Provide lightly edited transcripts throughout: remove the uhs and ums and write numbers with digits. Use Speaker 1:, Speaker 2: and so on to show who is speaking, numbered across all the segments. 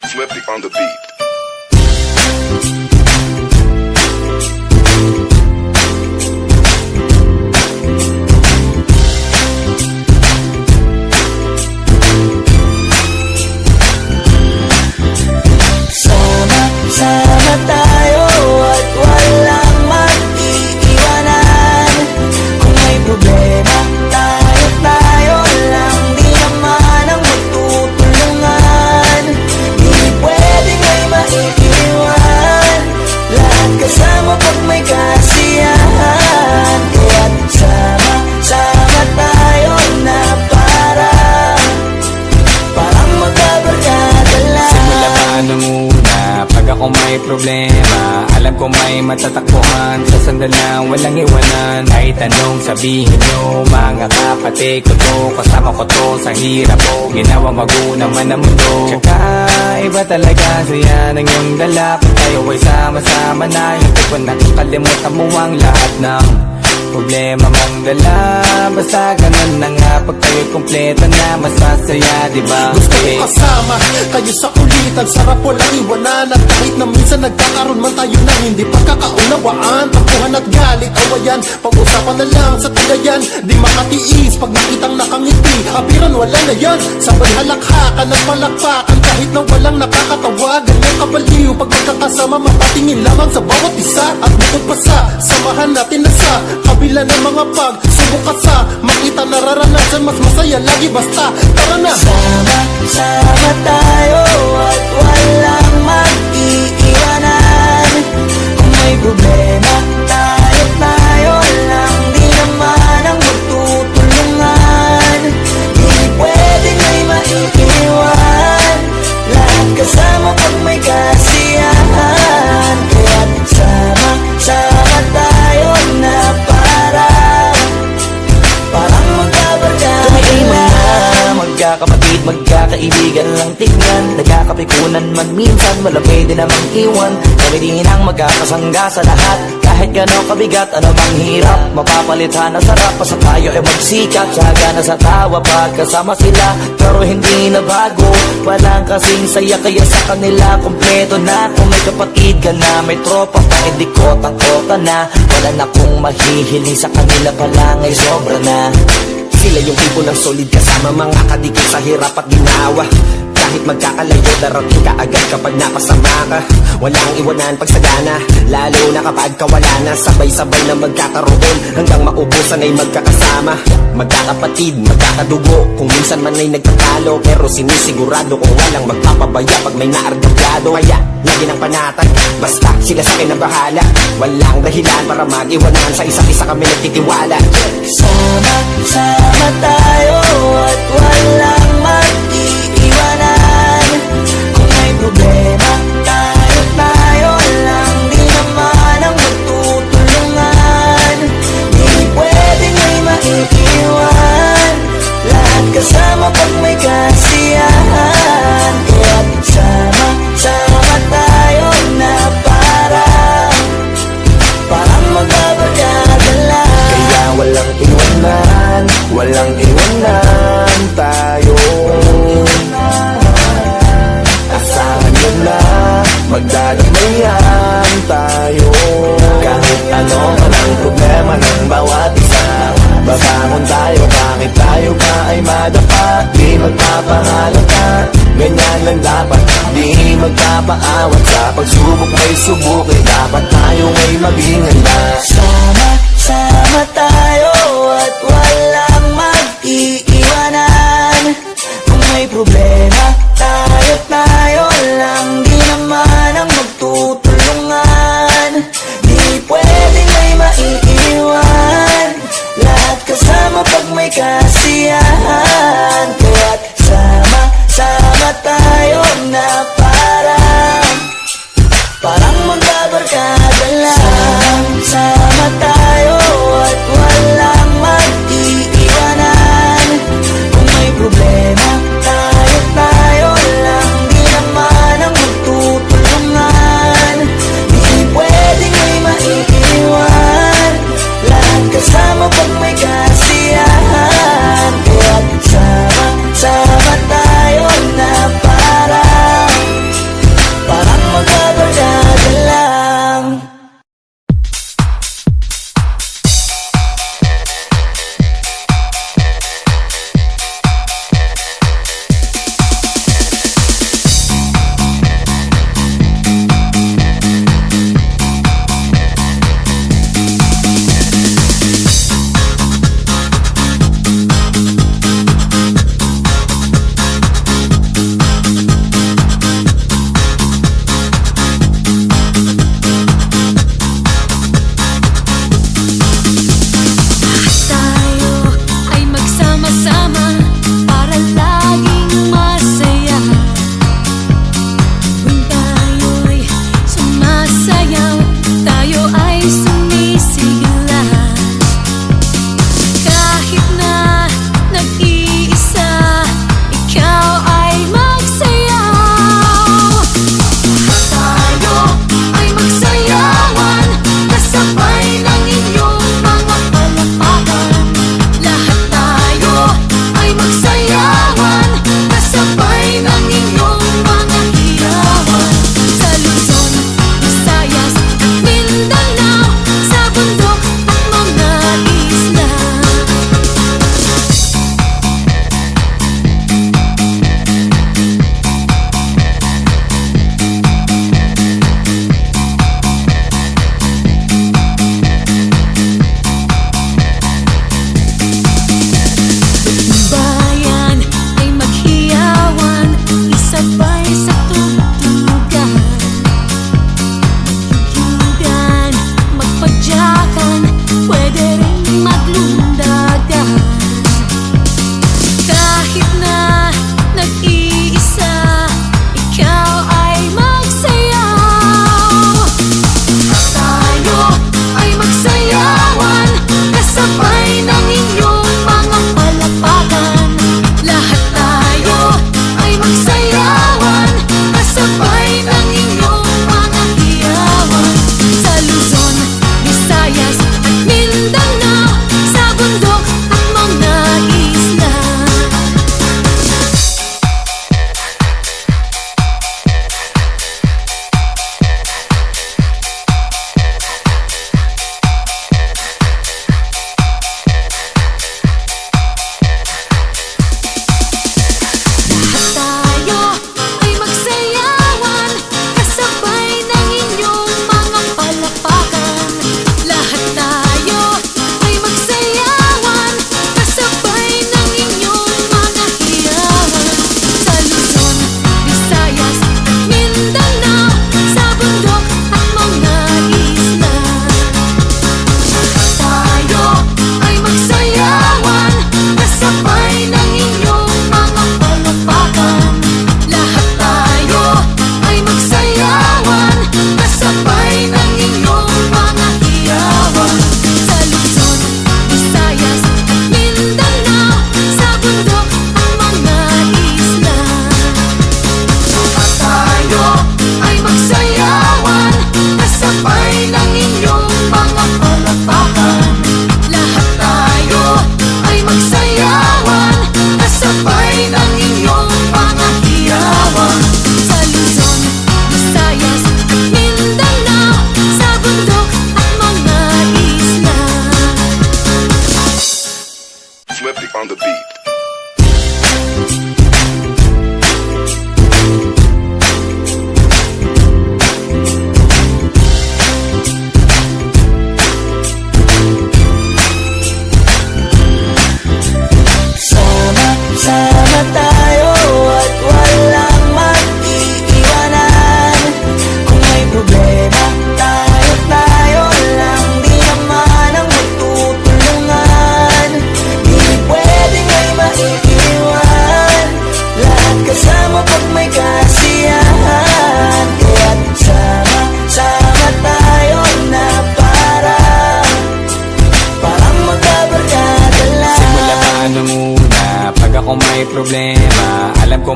Speaker 1: Flippy on the beat.
Speaker 2: Sama tayo at walang mag-iiwanan. Kung may problema, tayo lang, di naman ang magtutulungan. Di pwedeng may maiiwan, lahat kasama pag may kasiyahan. Kaya't sama tayo na parang magkabarkada lang.
Speaker 3: Simula pa nung una, pag ako may problema, alam ko may matatakbuhan. Sa sandal lang, walang iwanan. Kahit anong sabihin nyo, mga kapatid ko to, kasama ko to sa hirap ko, ginawa magunang man ang mundo. Tsaka iba talaga saya ng iyong dala. Pag tayo ay sama-sama na, hindi ko nakakalimutan mo ang lahat ng problema mong dala. Basta ganun na nga, pag tayo'y kumpleto na, mas masaya, diba?
Speaker 4: Gusto ko kasama kayo sa kulitan, sarap walang iwanan. At kahit na minsan nagkakaroon man tayo ng hindi pagkakaunawaan, tampuhan at galit, awayan, pag-usapan na lang sa tagayan. Di makatiis pag nakitang nakangiti, apiran wala na yan. Sabay halakhakan at palakpakan, kahit na walang nakakatawa. Ganyan kabaliw pag magkakasama, mapatingin lamang sa bawat isa. At bukod pa sa samahan natin na sa kabila ng mga pagsubok at sa makita nararanasan, mas masaya lagi basta tara na.
Speaker 2: Sama tayo at walang mag-iiwanan. Kung may problema, tayo lang, di naman ang magtutulungan. Di pwedeng may maiiwan, lahat kasama pag may kasiyahan. Kaya't sama tayo na parang magkabarkada. Kami ay magkakapatid, magkakaibigan lang tignan. Nagkakapikunan man minsan, wala pwede namang iwan. Kami din ang magkakasangga sa lahat. Kahit gano'ng kabigat, ano bang hirap, mapapalitan na sarap. Basta tayo ay magsikat, tsaga na sa tawa pagkasama sila. Pero hindi na bago, walang kasing saya, kaya sa kanila kompleto na. Kung may kapatid ka na, may tropa pa, hindi kotang-kota na. Wala na kong mahihili sa kanila pa lang ay sobra na.
Speaker 5: Sila yung tipo ng solid kasama, mga kadikit sa hirap at ginawa. Kahit magkakalayo, darating ka agad kapag napasama ka. Walang iwanan pag sagana, lalo na kapag kawala na. Sabay-sabay na magkakaroon, hanggang maubusan ay magkakasama. Magkakapatid, magkakadugo, kung minsan man ay nagtatalo, pero sinisigurado kung walang magpapabaya pag may naargabyado. Kaya lagi ng panatag, basta sila sa akin ang bahala. Walang dahilan para mag-iwanan, sa isa't isa kami nagtitiwala.
Speaker 2: Sama tayo at walang mag-iiwanan. Kung may problema, tayo lang, di naman ang magtutulungan. Di pwedeng may maiiwan, lahat kasama pag may kasiyahan. Kaya't sama tayo na parang magkabarkada lang.
Speaker 5: Kaya walang iwanan, walang iwanan tayo. Asahan nyo na, magdadamayan tayo. Kahit ano man ang problema ng bawat isa, babangon tayo, bakit tayo pa ay madapa. Di magpapahalata, ganyan lang dapat. Di magpapaawat, sa pagsubok may subukin, dapat tayo ay maging handa.
Speaker 2: Sama tayo at walang mag-iiwanan. Kung may problema, tayo lang, di naman ang magtutulungan. Di pwedeng may maiiwan, lahat kasama pag may kasiyahan. Kaya't sama tayo na parang magkabarkada lang. Sama tayo at walang mag-iiwanan. Kung may problema, tayo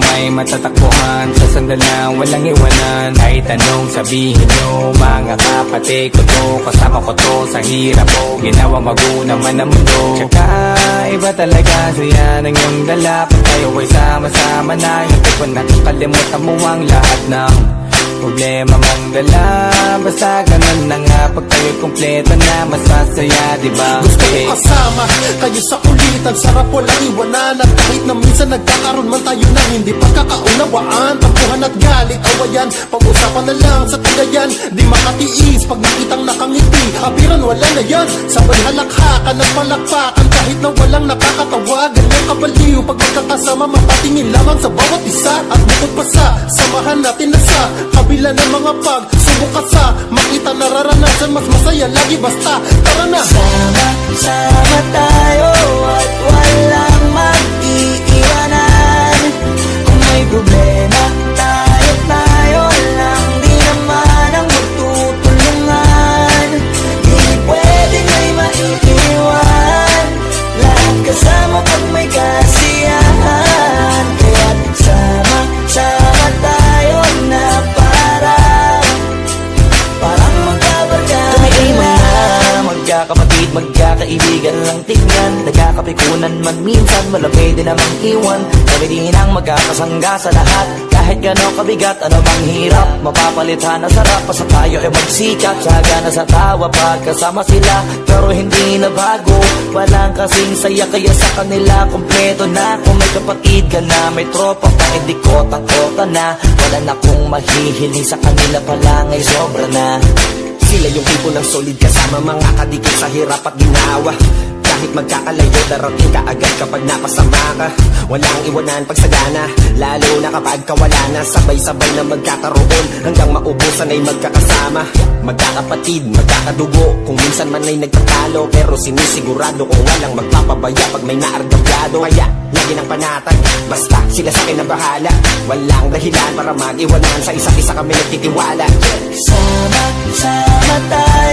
Speaker 3: may matatakbuhan Sa sandal na walang iwanan Kahit anong sabihin nyo Mga kapatid ko to Kasama ko to sa hirap ko Ginawa mago naman ang mundo Tsaka iba talaga Saya ng iyong dala Pag tayo ay sama-sama na Hindi ko nakakalimutan mo ang lahat ng problema mong dala Basta ganun na nga Pag tayo'y kumpleto na Mas masaya diba?
Speaker 4: Gusto ko kasama kayo sa kulitan. Sarap walang iwanan. At kahit na minsan nagkakaroon man tayo ng hindi pagkakaunawaan, tampuhan at galit, awayan, pag-usapan na lang sa tagayan. Di makatiis pag nakitang nakangiti, abiran wala na yan. Sabay halakhakan at palakpakan kahit na walang nakakatawa. Ganyan kabaliw pag magkakasama, mapatingin lamang sa bawat isa. At bukod pa sa samahan natin na sa kabila ng mga pagsubok at sa makita nararanasan, mas masaya lagi basta tara na.
Speaker 2: Sama tayo at walang mag-iiwanan. Kung may problema, tayo lang di naman ang magtutulungan. Di pwedeng may maiiwan, lahat kasama pag may kasiyahan. Kaya't sama tayo na parang magkabarkada. Magkakapatid, magkakaibigan lang tingnan. Nagkakapikunan man minsan, malapit din namang iwan. Kami din ang magkakasangga sa lahat. Kahit gano'ng kabigat, ano bang hirap, mapapalitan na sarap. Basta tayo ay magsikap, saga na sa tawa pagkasama sila. Pero hindi na bago, walang kasing saya. Kaya sa kanila, kompleto na. Kung may kapatid ka na, may tropa pa, hindi ko takota na. Wala na kong mahihiling sa kanila pala, ngay sobra na.
Speaker 5: Sila yung tipo ng solid kasama, mga kadikit sa hirap at ginawa. Kahit magkakalayo, darating ka agad kapag napasama ka. Walang iwanan pag sagana, lalo na kapag kawala na. Sabay-sabay na magkakaroon, hanggang maubusan ay magkakasama. Magkakapatid, magkakadugo, kung minsan man ay nagtatalo. Pero sinisigurado kung walang magpapabaya pag may naargabyado. Kaya lagi ng panatag, basta sila sa akin na bahala. Walang dahilan para mag-iwanan, sa isa't isa kami nagtitiwala.
Speaker 2: Sama tayo